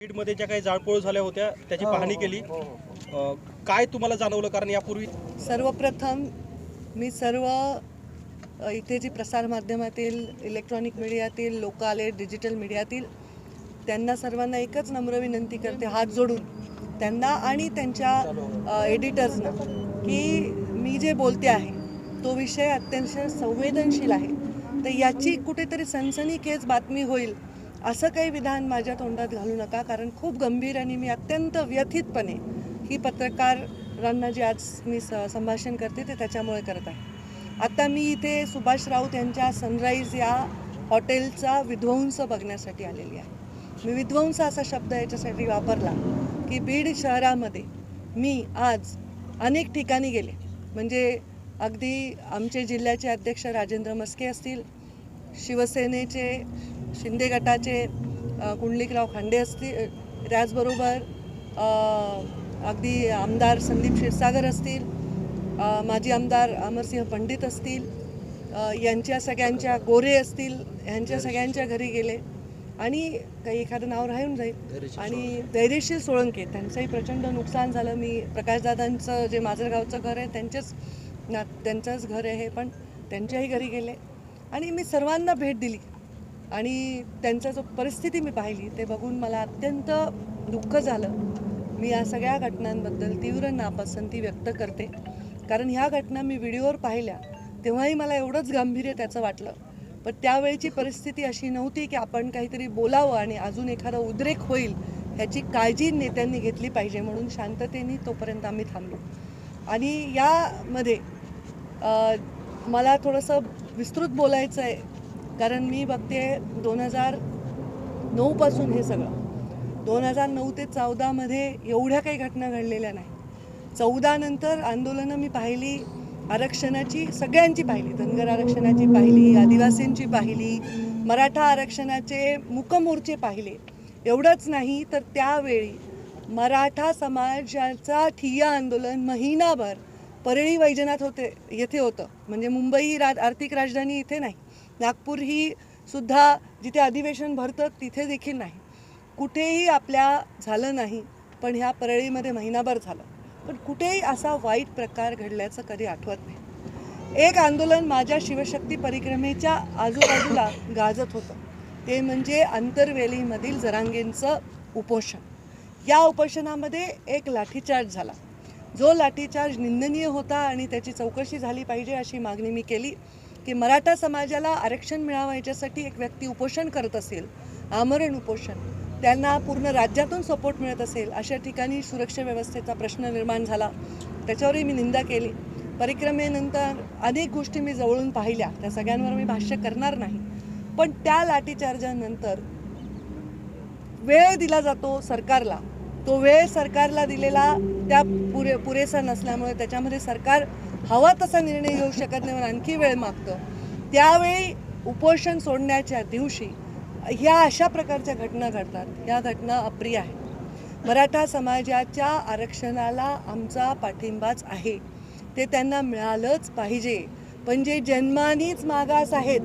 बीडमध्ये ज्या काही जाळपोळ झाल्या होत्या त्याची पाहणी केली, काय तुम्हाला जाणवलं? कारण यापूर्वी सर्वप्रथम मी सर्व इथे जी प्रसारमाध्यमातील, इलेक्ट्रॉनिक मीडियातील लोक आले, डिजिटल मीडियातील, त्यांना सर्वांना एकच नम्र विनंती करते हात जोडून त्यांना आणि त्यांच्या एडिटर्सना की मी जे बोलते आहे तो विषय अत्यंत संवेदनशील आहे, तर याची कुठेतरी सनसनीखेज बातमी होईल असं काही विधान माझ्या तोंडात घालू नका. कारण खूप गंभीर आणि मी अत्यंत व्यथितपणे ही पत्रकारांना जे आज मी संभाषण करते ते त्याच्यामुळे करत आहे. आता मी इथे सुभाष राऊत यांच्या सनराईज या हॉटेलचा विध्वंस बघण्यासाठी आलेली आहे. मी विध्वंस असा शब्द याच्यासाठी वापरला की बीड शहरामध्ये मी आज अनेक ठिकाणी गेले, म्हणजे अगदी आमचे जिल्ह्याचे अध्यक्ष राजेंद्र मस्के असतील, शिवसेनेचे शिंदे गटाचे कुंडलिकराव खांडे असतील, त्याचबरोबर अगदी आमदार संदीप क्षीरसागर असतील, माजी आमदार अमरसिंह पंडित असतील, यांच्या सगळ्यांच्या गोरे असतील, यांच्या सगळ्यांच्या घरी गेले आणि काही एखादं नाव राहून जाईल. आणि धैर्यशील सोळंके, त्यांचंही प्रचंड नुकसान झालं. मी प्रकाशदादांचं जे माजलगावचं घर आहे त्यांचंच घर आहे, पण त्यांच्याही घरी गेले आणि मी सर्वांना भेट दिली आणि त्यांचा जो परिस्थिती मी पाहिली ते बघून मला अत्यंत दुःख झालं. मी या सगळ्या घटनांबद्दल तीव्र नापसंती व्यक्त करते, कारण ह्या घटना मी व्हिडिओवर पाहिल्या तेव्हाही मला एवढंच गांभीर्य त्याचं वाटलं, पण त्यावेळची परिस्थिती अशी नव्हती की आपण काहीतरी बोलावं आणि अजून एखादा उद्रेक होईल ह्याची काळजी नेत्यांनी घेतली पाहिजे, म्हणून शांततेने तोपर्यंत आम्ही थांबलो. आणि यामध्ये मला थोडंसं विस्तृत बोलायचं आहे, कारण मी बघते 2009पासून हे सगळं 2009 ते 14मध्ये एवढ्या काही घटना घडलेल्या नाही. 14 नंतर आंदोलनं मी पाहिली, आरक्षणाची सगळ्यांची पाहिली, धनगर आरक्षणाची पाहिली, आदिवासींची पाहिली, मराठा आरक्षणाचे मूकमोर्चे पाहिले. एवढंच नाही तर त्यावेळी मराठा समाजाचा ठिय्या आंदोलन महिनाभर परळी वैजनाथ येथे होतं, म्हणजे मुंबई ही आर्थिक राजधानी इथे नाही, नागपूर ही सुद्धा जिथे अधिवेशन भरतं तिथे देखील नाही, कुठेही आपल्या झालं नाही, पण ह्या परळीमध्ये महिनाभर झालं. पण कुठेही असा वाईट प्रकार घडल्याचं कधी आठवत नाही. एक आंदोलन माझ्या शिवशक्ती परिक्रमेच्या आजूबाजूला गाजत होतं, ते म्हणजे आंतरवेलीमधील जरांगेंचं उपोषण. या उपोषणामध्ये एक लाठीचार्ज झाला, जो लाठीचार्ज निंदनीय होता आणि त्याची चौकशी झाली पाहिजे अशी मागणी मी केली की मराठा समाजाला आरक्षण मिळावं याच्यासाठी एक व्यक्ती उपोषण करत असेल, आमरण उपोषण, त्यांना पूर्ण राज्यातून सपोर्ट मिळत असेल, अशा ठिकाणी सुरक्षा व्यवस्थेचा प्रश्न निर्माण झाला. त्याच्यावरही मी निंदा केली. परिक्रमेनंतर अनेक गोष्टी मी जवळून पाहिल्या, त्या सगळ्यांवर मी भाष्य करणार नाही, पण त्या लाठीचार्जानंतर वेळ दिला जातो सरकारला, तो वेळ सरकारला दिलेला त्या पुरेसा नसल्यामुळे त्याच्यामध्ये सरकार हवा तसा निर्णय घेऊ शकत नाही, आणखी वेळ मागतं. त्यावेळी उपोषण सोडण्याच्या दिवशी ह्या अशा प्रकारच्या घटना घडतात. ह्या घटना अप्रिय आहेत. मराठा समाजाच्या आरक्षणाला आमचा पाठिंबाच आहे, ते त्यांना मिळालंच पाहिजे. पण जे जन्मानीच मागास आहेत,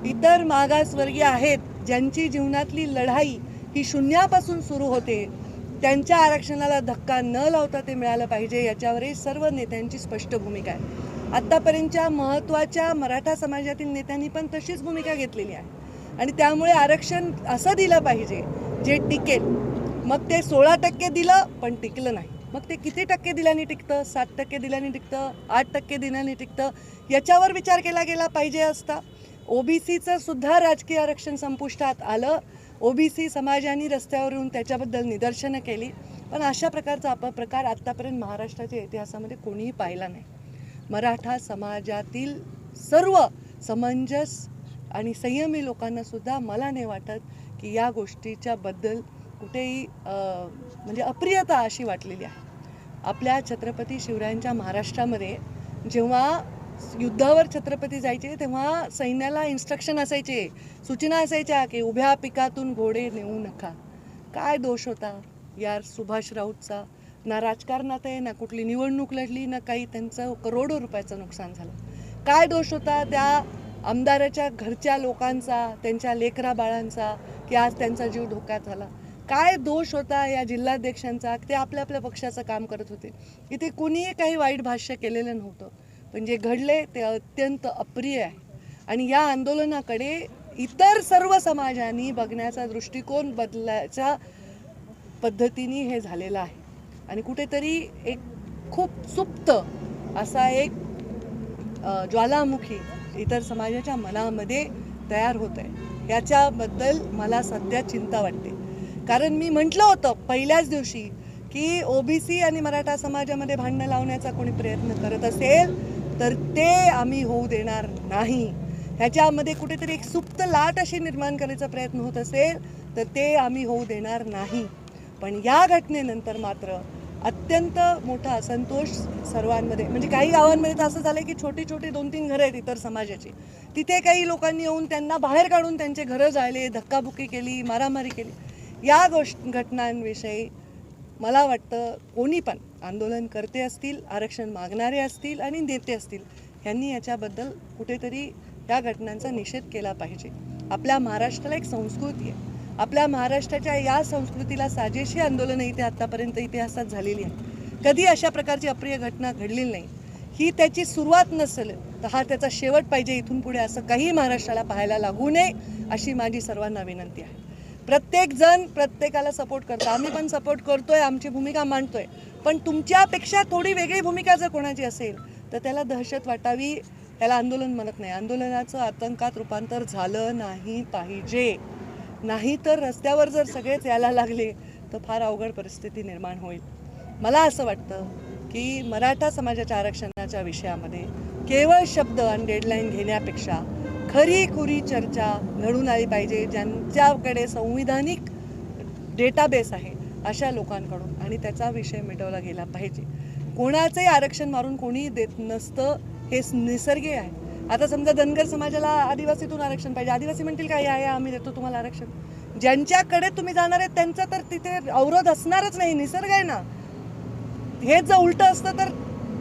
इतर मागासवर्गीय आहेत, ज्यांची जीवनातली लढाई ही शून्यापासून सुरू होते, त्यांच्या आरक्षणाला धक्का न लावता ते मिळालं पाहिजे, याच्यावरही सर्व नेत्यांची स्पष्ट भूमिका आहे. आत्तापर्यंतच्या महत्त्वाच्या मराठा समाजातील नेत्यांनी पण तशीच भूमिका घेतलेली आहे आणि त्यामुळे आरक्षण असं दिलं पाहिजे जे टिकेल. मग ते 16% दिलं पण टिकलं नाही, मग ते किती टक्के दिल्याने टिकतं? 7% दिल्याने टिकतं, 8% दिल्याने टिकतं, याच्यावर विचार केला गेला पाहिजे असता. ओबीसीचं सुद्धा राजकीय आरक्षण संपुष्टात आलं, ओबीसी समाजाने रस्त्यावर येऊन त्याच्याबद्दल निदर्शनं केली, पण अशा प्रकारचा अपप्रकार आत्तापर्यंत महाराष्ट्राच्या इतिहासामध्ये कोणीही पाहिला नाही. मराठा समाजातील सर्व समंजस आणि संयमी लोकांना सुद्धा मला नाही वाटत की या गोष्टीच्या बद्दल कुठेही म्हणजे अप्रियता अशी वाटलेली आहे. आपल्या छत्रपती शिवरायांच्या महाराष्ट्रामध्ये जेव्हा युद्धावर छत्रपती जायचे तेव्हा सैन्याला इन्स्ट्रक्शन असायचे, सूचना असायच्या की उभ्या पिकातून घोडे नेऊ नका. काय दोष होता यार सुभाष राऊतचा? ना राजकारणात आहे, ना कुठली निवडणूक लढली, ना काही, त्यांचं करोडो रुपयाचं नुकसान झालं. काय दोष होता त्या आमदाराच्या घरच्या लोकांचा, त्यांच्या लेकरा बाळांचा, की आज त्यांचा जीव धोक्यात झाला? काय दोष होता या जिल्हाध्यक्षांचा, ते आपल्या आपल्या पक्षाचं काम करत होते. इथे कुणीही काही वाईट भाष्य केलेलं नव्हतं, पण जे घडले ते अत्यंत अप्रिय आहे. आणि या आंदोलनाकडे इतर सर्व समाजांनी बघण्याचा दृष्टिकोन बदलायच्या पद्धतीने हे झालेलं आहे. आणि कुठेतरी एक खूप सुप्त असा एक ज्वालामुखी इतर समाजाच्या मनामध्ये तयार होत आहे. याच्याबद्दल मला सध्या चिंता वाटते. कारण मी म्हटलं होतं पहिल्याच दिवशी की ओबीसी आणि मराठा समाजामध्ये भांडणं लावण्याचा कोणी प्रयत्न करत असेल तर ते आम्ही होऊ देणार नाही. ह्याच्यामध्ये कुठेतरी एक सुप्त लाट अशी निर्माण करायचा प्रयत्न होत असेल तर ते आम्ही होऊ देणार नाही. पण या घटनेनंतर मात्र अत्यंत मोठा असंतोष सर्वांमध्ये, म्हणजे काही गावांमध्ये तर असं झालं की छोटी छोटी 2-3 घरं आहेत इतर समाजाची, तिथे काही लोकांनी येऊन त्यांना बाहेर काढून त्यांचे घरं जाळले, धक्काबुक्की केली, मारामारी केली. या घटनांविषयी मला वाटतं कोणी पण आंदोलनकर्ते असतील, आरक्षण मागणारे असतील आणि नेते असतील, यांनी याच्याबद्दल कुठेतरी या घटनांचा निषेध केला पाहिजे. आपल्या महाराष्ट्राला एक संस्कृती आहे. आपल्या महाराष्ट्राच्या या संस्कृतीला साजेशी आंदोलनं इथे आत्तापर्यंत इतिहासात झालेली आहे. कधी अशा प्रकारची अप्रिय घटना घडलेली नाही. ही त्याची सुरुवात नसेल तर हा त्याचा शेवट पाहिजे. इथून पुढे असं काही महाराष्ट्राला पाहायला लागू नये अशी माझी सर्वांना विनंती आहे. प्रत्येक जण प्रत्येकाला सपोर्ट करतो, आम्ही पण सपोर्ट करतोय, आमची भूमिका मांडतोय. पण तुमच्यापेक्षा थोडी वेगळी भूमिका जर कोणाची असेल तर त्याला दहशत वाटावी, त्याला आंदोलन म्हणत नाही. आंदोलनाचं आतंकात रूपांतर झालं नाही पाहिजे. नाही तर रस्त्यावर जर सगळेच यायला लागले तर फार अवघड परिस्थिती निर्माण होईल. मला असं वाटतं की मराठा समाजाच्या आरक्षणाच्या विषयामध्ये केवळ शब्द आणि डेडलाईन घेण्यापेक्षा खरी चर्चा घडून आली पाहिजे. ज्यांच्याकडे संविधानिक डेटाबेस आहे अशा लोकांकडून, आणि त्याचा विषय मिटवला गेला पाहिजे. कोणाचंही आरक्षण मारून कोणी देत नसतं, हे निसर्गी आहे. आता समजा धनगर समाजाला आदिवासीतून आरक्षण पाहिजे, आदिवासी म्हणतील काय या आम्ही देतो तुम्हाला आरक्षण. ज्यांच्याकडे तुम्ही जाणार आहेत त्यांचा तर तिथे अवरोध असणारच नाही, निसर्ग आहे ना. हेच जर उलटं असतं तर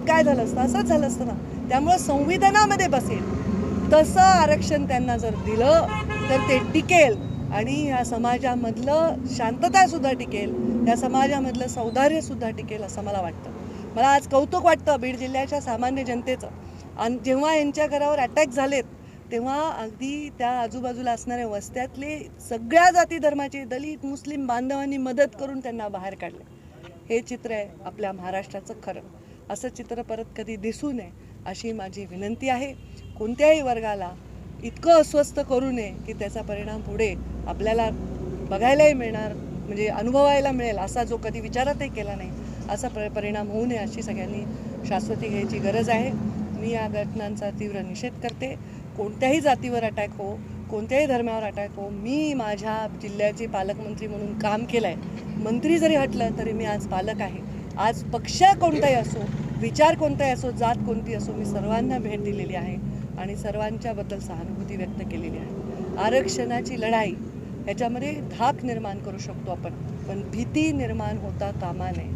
काय झालं असतं, असंच झालं असतं ना. त्यामुळं संविधानामध्ये बसेल तसं आरक्षण त्यांना जर दिलं तर ते टिकेल आणि या समाजामधलं शांततासुद्धा टिकेल, या समाजामधलं सौहार्दसुद्धा टिकेल असं मला वाटतं. मला आज कौतुक वाटतं बीड जिल्ह्याच्या सामान्य जनतेचं. आणि जेव्हा यांच्या घरावर अटॅक झालेत तेव्हा अगदी त्या आजूबाजूला असणाऱ्या वस्त्यातले सगळ्या जाती धर्माचे दलित मुस्लिम बांधवांनी मदत करून त्यांना बाहेर काढले. हे चित्र आहे आपल्या महाराष्ट्राचं खरं. असं चित्र परत कधी दिसू नये अशी माझी विनंती आहे. कोणत्याही वर्गाला इतकं अस्वस्थ करू नये की त्याचा परिणाम पुढे आपल्याला बघायलाही मिळणार, म्हणजे अनुभवायला मिळेल असा जो कधी विचारातही केला नाही असा परिणाम होऊ नये अशी सगळ्यांनी शाश्वती घ्यायची गरज आहे. मी या घटनांचा तीव्र निषेध करते. कोणत्याही जातीवर अटॅक हो, कोणत्याही धर्मावर अटॅक हो, मी माझ्या जिल्ह्याचे पालकमंत्री म्हणून काम केलं आहे. मंत्री जरी हटलं तरी मी आज पालक आहे. आज पक्ष कोणताही असो, विचार कोणताही असो, जात कोणती असो, मी सर्वांना भेट दिलेली आहे आणि सर्वांच्याबद्दल सहानुभूती व्यक्त केलेली आहे. आरक्षणाची लढाई याच्यामध्ये धाक निर्माण करू शकतो आपण, पण भीती निर्माण होता कामा नये.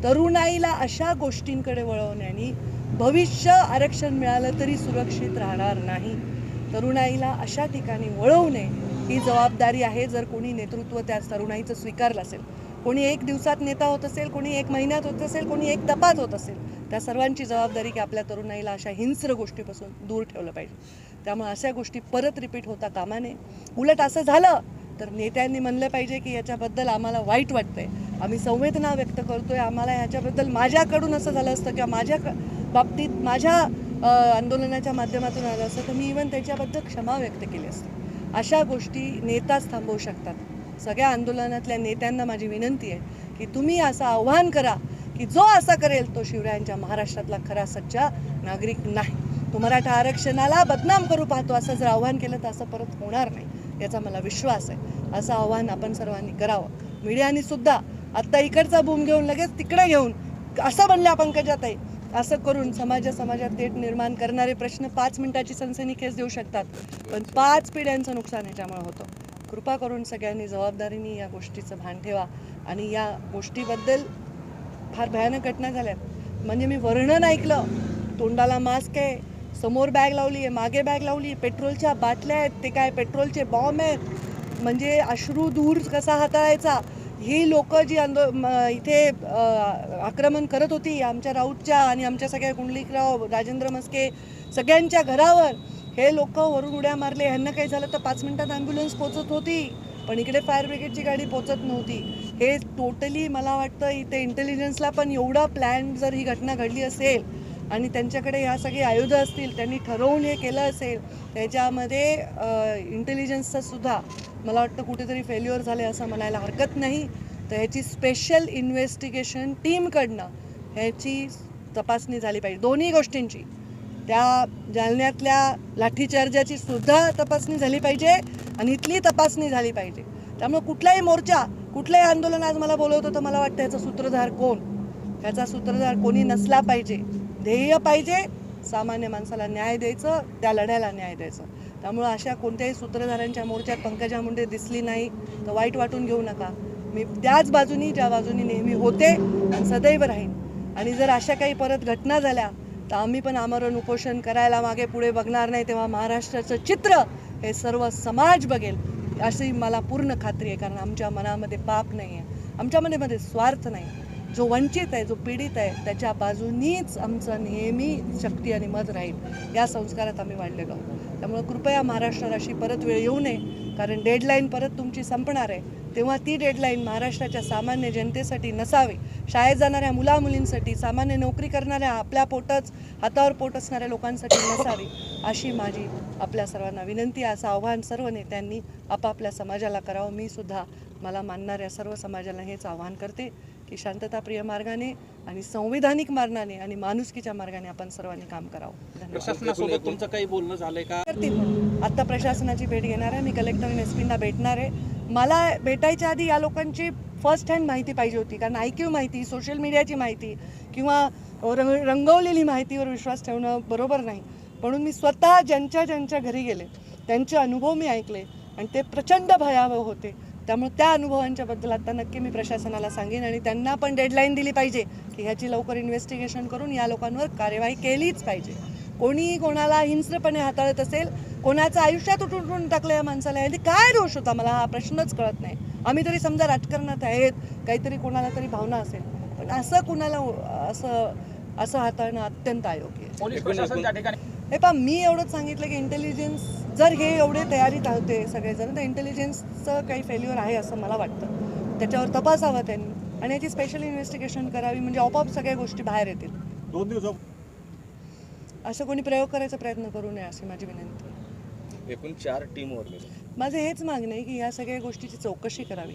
तरुणाईला अशा गोष्टींकडे वळवण्याने भविष्य आरक्षण मिळालं तरी सुरक्षित राहणार नाही. तरुणाईला अशा ठिकाणी वळवणे ही जबाबदारी आहे. जर कोणी नेतृत्व त्या तरुणाईचं स्वीकारलं असेल, कोणी 1 दिवसात नेता होत असेल, कोणी 1 महिन्यात होत असेल, कोणी 1 तपात होत असेल, त्या सर्वांची जबाबदारी की आपल्या तरुणाईला अशा हिंस्र गोष्टीपासून दूर ठेवलं पाहिजे. त्यामुळे अशा गोष्टी परत रिपीट होता कामा नये. उलट असं झालं तर नेत्यांनी म्हणलं पाहिजे की याच्याबद्दल आम्हाला वाईट वाटतंय, आम्ही संवेदना व्यक्त करतोय, आम्हाला ह्याच्याबद्दल माझ्याकडून असं झालं असतं किंवा माझ्या बाबतीत माझ्या आंदोलनाच्या माध्यमातून आलं असतं तर मी इव्हन त्याच्याबद्दल क्षमा व्यक्त केली असते. अशा गोष्टी नेताच थांबवू शकतात. सगळ्या आंदोलनातल्या नेत्यांना माझी विनंती आहे की तुम्ही असं आव्हान करा की जो असा करेल तो शिवरायांच्या महाराष्ट्रातला खरा सच्चा नागरिक नाही. तो मराठा आरक्षणाला बदनाम करू पाहतो असं जर आव्हान केलं तर असं परत होणार नाही याचा मला विश्वास आहे. असं आव्हान आपण सर्वांनी करावं. मीडियानी सुद्धा आत्ता इकडचा बूम घेऊन लगेच तिकडे घेऊन असं बनल्या पंकजाताई असं करून समाजात तेढ निर्माण करणारे प्रश्न 5 मिनिटाची सनसनीखेच देऊ शकतात, पण 5 पिढ्यांचं नुकसान याच्यामुळे होतं. कृपा करून सगळ्यांनी जबाबदारीने या गोष्टीचं भान ठेवा. आणि या गोष्टीबद्दल फार भयानक घटना झाल्यात. म्हणजे मी वर्णन ऐकलं, तोंडाला मास्क आहे, समोर बॅग लावली आहे, मागे बॅग लावली आहे, पेट्रोलच्या बाटल्या आहेत, ते काय पेट्रोलचे बॉम्ब आहेत, म्हणजे अश्रू दूर कसा हाताळायचा ही लोक जी इथे आक्रमण करत होती आमच्या राऊतच्या आणि आमच्या सगळ्या कुंडलिकराव राजेंद्र मस्के सगळ्यांच्या घरावर, हे लोक वरून उड्या मारले, ह्यांना काही झालं तर 5 मिनिटात ॲम्ब्युलन्स पोचत होती, पण इकडे फायर ब्रिगेडची गाडी पोचत नव्हती. हे टोटली मला वाटतं इथे इंटेलिजन्सला पण एवढा प्लॅन जर ही घटना घडली असेल आणि त्यांच्याकडे ह्या सगळी आयुधं असतील, त्यांनी ठरवून हे केलं असेल, त्याच्यामध्ये इंटेलिजन्सचं सुद्धा मला वाटतं कुठेतरी फेल्युअर झाले असं म्हणायला हरकत नाही. तर ह्याची स्पेशल इन्व्हेस्टिगेशन टीमकडनं ह्याची तपासणी झाली पाहिजे, दोन्ही गोष्टींची. त्या जालन्यातल्या लाठीचार्जाची सुद्धा तपासणी झाली पाहिजे आणि इथली तपासणी झाली पाहिजे. त्यामुळे कुठलाही मोर्चा, कुठलंही आंदोलन आज मला बोलवतं तर मला वाटतं ह्याचा सूत्रधार कोण, ह्याचा सूत्रधार कोणी नसला पाहिजे. ध्येय पाहिजे सामान्य माणसाला न्याय द्यायचं, त्या लढ्याला न्याय द्यायचं. त्यामुळं अशा कोणत्याही सूत्रधारांच्या मोर्चात पंकजा मुंडे दिसली नाही तर वाईट वाटून घेऊ नका. मी त्याच बाजूनी ज्या बाजूनी नेहमी होते आणि सदैव राहीन. आणि जर अशा काही परत घटना झाल्या तर आम्ही पण आमरण उपोषण करायला मागे पुढे बघणार नाही. तेव्हा महाराष्ट्राचं चित्र हे सर्व समाज बघेल अशी मला पूर्ण खात्री आहे. कारण आमच्या मनामध्ये पाप नाही आहे, आमच्या मनामध्ये स्वार्थ नाही. जो वंचित आहे, जो पीडित आहे, त्याच्या बाजूनीच आमचं नेहमी शक्ती आणि मत राहील. या संस्कारात आम्ही वाढलेलो आहोत. त्यामुळे कृपया महाराष्ट्राला अशी परत वेळ येऊ नये. कारण डेडलाईन परत तुमची संपणार आहे, तेव्हा ती डेडलाईन महाराष्ट्राच्या सामान्य जनतेसाठी नसावी. शाळेत जाणाऱ्या मुलामुलींसाठी, सामान्य नोकरी करणाऱ्या आपल्या हातावर पोट असणाऱ्या लोकांसाठी नसावी, अशी माझी आपल्या सर्वांना विनंती आहे. असं आव्हान सर्व नेत्यांनी आपापल्या समाजाला करावं. मी सुद्धा मला मानणाऱ्या सर्व समाजाला हेच आव्हान करते की शांतताप्रिय मार्गाने आणि संविधानिक मार्गाने आणि माणुसकीच्या मार्गाने आपण सर्वांनी काम करावं. प्रशासनासोबत तुमचं काही बोलणं झालंय का? आत्ता प्रशासनाची भेट घेणार आहे मी, कलेक्टर आणि एसपींना भेटणार आहे. मला भेटायच्या आधी या लोकांची फर्स्ट हँड माहिती पाहिजे होती. कारण IQ माहिती, सोशल मीडियाची माहिती किंवा रंगवलेली माहितीवर विश्वास ठेवणं बरोबर नाही. म्हणून मी स्वतः ज्यांच्या घरी गेले, त्यांचे अनुभव मी ऐकले आणि ते प्रचंड भयावह होते. त्यामुळे त्या अनुभवांच्याबद्दल आता नक्की मी प्रशासनाला सांगेन आणि त्यांना पण डेडलाईन दिली पाहिजे की ह्याची लवकर इन्व्हेस्टिगेशन करून या लोकांवर कार्यवाही केलीच पाहिजे. कोणीही कोणाला हिंस्रपणे हाताळत असेल, कोणाचं आयुष्यात उठून टाकलं या माणसाला, याने काय दोष होता मला हा प्रश्नच कळत नाही. आम्ही तरी समजा राजकारणात आहेत, काहीतरी कोणाला तरी भावना असेल, पण असं कुणाला असं हाताळणं अत्यंत अयोग्य आहे. हे पहा, मी एवढंच सांगितलं की इंटेलिजन्स जर हे एवढे तयारीत होते सगळेजण, तर इंटेलिजन्सचं काही फेल्युअर आहे असं मला वाटतं. त्याच्यावर तपासावं त्यांनी आणि याची स्पेशल इन्व्हेस्टिगेशन करावी, म्हणजे आपोआप सगळ्या गोष्टी बाहेर येतील. 2 दिवसा असं कोणी प्रयोग करायचा प्रयत्न करू नये अशी माझी विनंती. एकूण 4 टीमवर माझं हेच मागणं आहे की या सगळ्या गोष्टीची चौकशी करावी.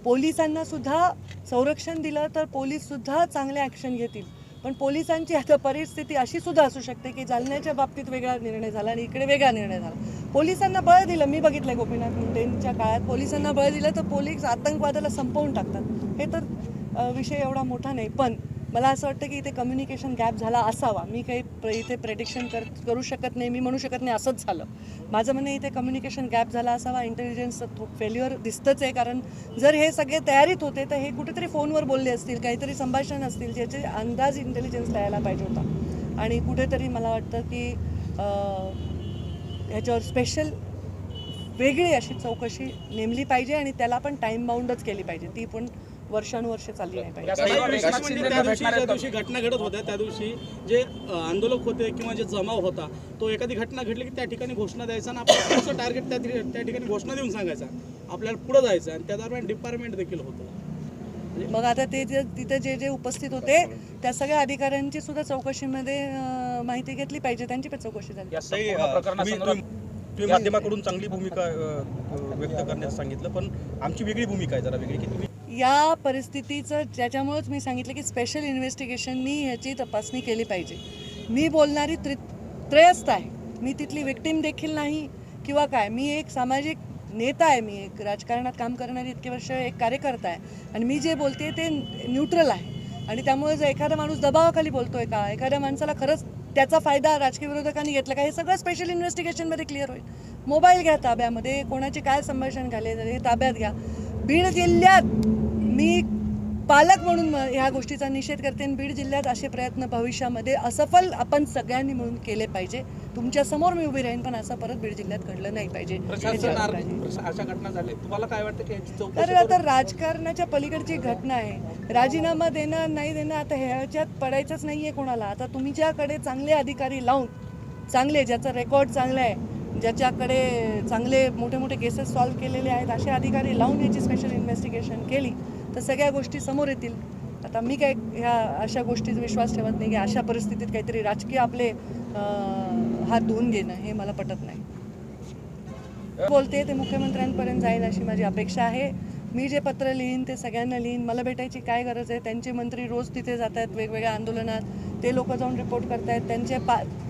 पोलिसांना सुद्धा संरक्षण दिलं तर पोलीस सुद्धा चांगले ॲक्शन घेतील. पण पोलिसांची आता परिस्थिती अशी सुद्धा असू शकते की जालन्याच्या बाबतीत वेगळा निर्णय झाला आणि इकडे वेगळा निर्णय झाला. पोलिसांना बळ दिलं, मी बघितलं गोपीनाथ मुंडेंच्या काळात पोलिसांना बळ दिलं तर पोलीस आतंकवादाला संपवून टाकतात. हे तर विषय एवढा मोठा नाही, पण मला असं वाटतं की इथे कम्युनिकेशन गॅप झाला असावा. मी काही इथे प्रेडिक्शन करू शकत नाही, मी म्हणू शकत नाही असंच झालं. माझं म्हणणं इथे कम्युनिकेशन गॅप झाला असावा. इंटेलिजन्सचं फेल्युअर दिसतंच आहे. कारण जर हे सगळे तयारीत होते तर हे कुठेतरी फोनवर बोलले असतील, काहीतरी संभाषण असतील ज्याचे अंदाज इंटेलिजन्सला यायला पाहिजे होता. आणि कुठेतरी मला वाटतं की ह्याच्यावर स्पेशल वेगळी अशी चौकशी नेमली पाहिजे आणि त्याला पण टाईम बाउंडच केली पाहिजे. ती पण वर्षानुवर्ष चालली नाही पाहिजे. त्या दिवशी घटना घडत होत्या, त्या दिवशी जे आंदोलक होते किंवा जे जमाव होता तो एखादी घटना घडली की त्या ठिकाणी घोषणा द्यायचा आणि आपण पुढचं टार्गेट त्या ठिकाणी घोषणा देऊन सांगायचा, आपल्याला पुढे जायचं. आणि त्या दरम्यान डिपार्टमेंट देखील होतं. मग आता ते तिथे जे उपस्थित होते त्या सगळ्या अधिकाऱ्यांची सुद्धा चौकशीमध्ये माहिती घेतली पाहिजे, त्यांची पण चौकशी झाली. तुम्ही माध्यमाकडून चांगली भूमिका व्यक्त करण्यास सांगितलं, पण आमची वेगळी भूमिका आहे, जरा वेगळी की तुम्ही या परिस्थितीचं त्याच्यामुळेच मी सांगितलं की स्पेशल इन्व्हेस्टिगेशननी ह्याची तपासणी केली पाहिजे. मी बोलणारी त्रयस्थ आहे, मी तिथली विक्टीम देखील नाही किंवा काय. मी एक सामाजिक नेता आहे, मी एक राजकारणात काम करणारी इतके वर्ष एक कार्यकर्ता आहे आणि मी जे बोलते ते न्यूट्रल आहे. आणि त्यामुळे जर एखादा माणूस दबावाखाली बोलतोय का, एखाद्या माणसाला खरंच त्याचा फायदा राजकीय विरोधकांनी घेतला का, हे सगळं स्पेशल इन्व्हेस्टिगेशनमध्ये क्लिअर होईल. मोबाईल घ्या ताब्यामध्ये, कोणाचे काय संभाषण झाले हे ताब्यात घ्या. बीड जिल्ह्यात मी पालक म्हणून ह्या गोष्टीचा निषेध करते आणि बीड जिल्ह्यात असे प्रयत्न भविष्यामध्ये असफल आपण सगळ्यांनी मिळून केले पाहिजे. तुमच्या समोर मी उभी राहीन, पण असं परत बीड जिल्ह्यात घडलं नाही पाहिजे. अशा घटना झाल्या, तुम्हाला काय वाटतं की याची चौकशी तर आता राजकारणाच्या पलीकडची घटना आहे. राजीनामा देणं नाही देणं आता ह्याच्यात पडायचंच नाहीये कोणाला. आता तुमच्याकडे चांगले अधिकारी लावून, चांगले ज्याचं रेकॉर्ड चांगलं आहे, ज्याच्याकडे चांगले मोठे मोठे केसेस सॉल्व्ह केलेले आहेत, असे अधिकारी लावून याची स्पेशल इन्व्हेस्टिगेशन केली तर सगळ्या गोष्टी समोर येतील. आता मी काय ह्या अशा गोष्टीत विश्वास ठेवत नाही की अशा परिस्थितीत काहीतरी राजकीय आपले हात धुवून घेणं हे मला पटत नाही. बोलते ते मुख्यमंत्र्यांपर्यंत जाईल अशी माझी अपेक्षा आहे. मी जे पत्र लिहीन ते सगळ्यांना लिहीन. मला भेटायची काय गरज आहे? त्यांचे मंत्री रोज तिथे जात आहेत वेगवेगळ्या आंदोलनात, ते लोक जाऊन रिपोर्ट करतायत. त्यांचे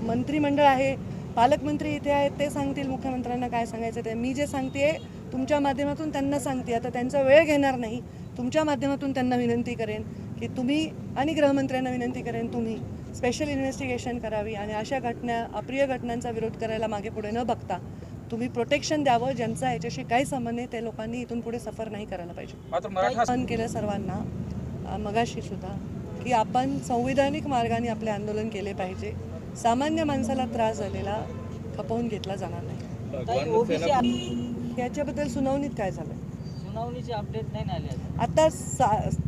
मंत्रिमंडळ आहे, पालकमंत्री इथे आहेत, ते सांगतील मुख्यमंत्र्यांना काय सांगायचं ते. मी जे सांगते तुमच्या माध्यमातून त्यांना सांगते. आता त्यांचा वेळ घेणार नाही, तुमच्या माध्यमातून त्यांना विनंती करेन की तुम्ही, आणि गृहमंत्र्यांना विनंती करेन तुम्ही स्पेशल इन्व्हेस्टिगेशन करावी आणि अशा घटना, अप्रिय घटनांचा विरोध करायला मागे पुढे न बघता तुम्ही प्रोटेक्शन द्यावं. ज्यांचा याच्याशी काही संबंध आहे ते लोकांनी इथून पुढे सफर नाही करायला पाहिजे. आवाहन केलं सर्वांना मगाशी सुद्धा की आपण संविधानिक मार्गाने आपले आंदोलन केले पाहिजे. सामान्य माणसाला त्रास झालेला खपवून घेतला जाणार नाही. याच्याबद्दल सुनावणीत काय झालं? सुनावणीचे अपडेट नाही आले आता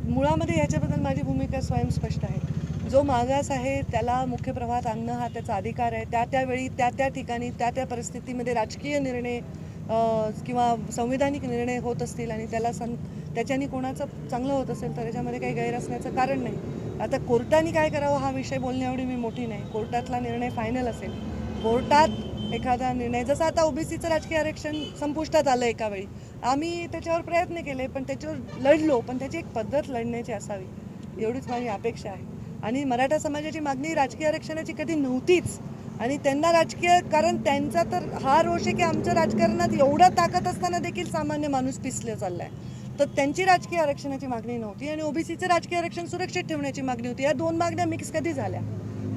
मुळामध्ये याच्याबद्दल माझी भूमिका स्वयंस्पष्ट आहे. जो मागास आहे त्याला मुख्य प्रवाहात आणणं हा त्याचा अधिकार आहे. त्यावेळी त्या ठिकाणी त्या परिस्थितीमध्ये राजकीय निर्णय किंवा संविधानिक निर्णय होत असतील आणि त्याच्यानी कोणाचं चांगलं होत असेल तर त्याच्यामध्ये काही गैर असण्याचं कारण नाही. आता कोर्टाने काय करावं हा विषय बोलण्याएवढी मी मोठी नाही. कोर्टातला निर्णय फायनल असेल. कोर्टात एखादा निर्णय, जसं आता ओबीसीचं राजकीय आरक्षण संपुष्टात आलं एका वेळी, आम्ही त्याच्यावर प्रयत्न केले पण त्याच्यावर लढलो, पण त्याची एक पद्धत लढण्याची असावी एवढीच माझी अपेक्षा आहे. आणि मराठा समाजाची मागणी राजकीय आरक्षणाची कधी नव्हतीच आणि त्यांना राजकीय, कारण त्यांचा तर हा रोष आहे की आमच्या राजकारणात एवढा ताकद असताना देखील सामान्य माणूस पिसले चाललाय. तर त्यांची राजकीय आरक्षणाची मागणी नव्हती आणि ओबीसीचं राजकीय आरक्षण सुरक्षित ठेवण्याची मागणी होती. या दोन मागण्या मिक्स कधी झाल्या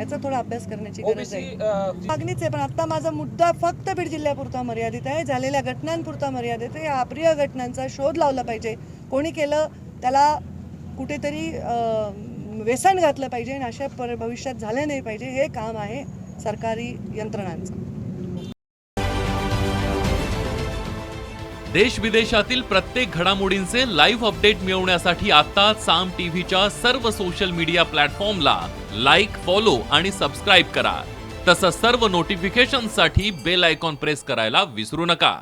याचा थोडा अभ्यास करण्याची गरज आहे. मागणीच आहे, पण आता माझा मुद्दा फक्त बीड जिल्ह्यापुरता मर्यादित आहे, झालेल्या घटनांपुरता मर्यादित आहे. या अप्रिय घटनांचा शोध लावला पाहिजे. कोणी केलं त्याला कुठेतरी व्यसन घातलं पाहिजे आणि अशा भविष्यात झालं नाही पाहिजे. हे काम आहे सरकारी यंत्रणांचं. देश विदेशातील प्रत्येक घडामोडींचे लाईव्ह अपडेट मिळवण्यासाठी आता साम टीव्हीच्या सर्व सोशल मीडिया प्लॅटफॉर्मला लाईक, फॉलो आणि सबस्क्राईब करा. तसंच सर्व नोटिफिकेशनसाठी बेल आयकॉन प्रेस करायला विसरू नका.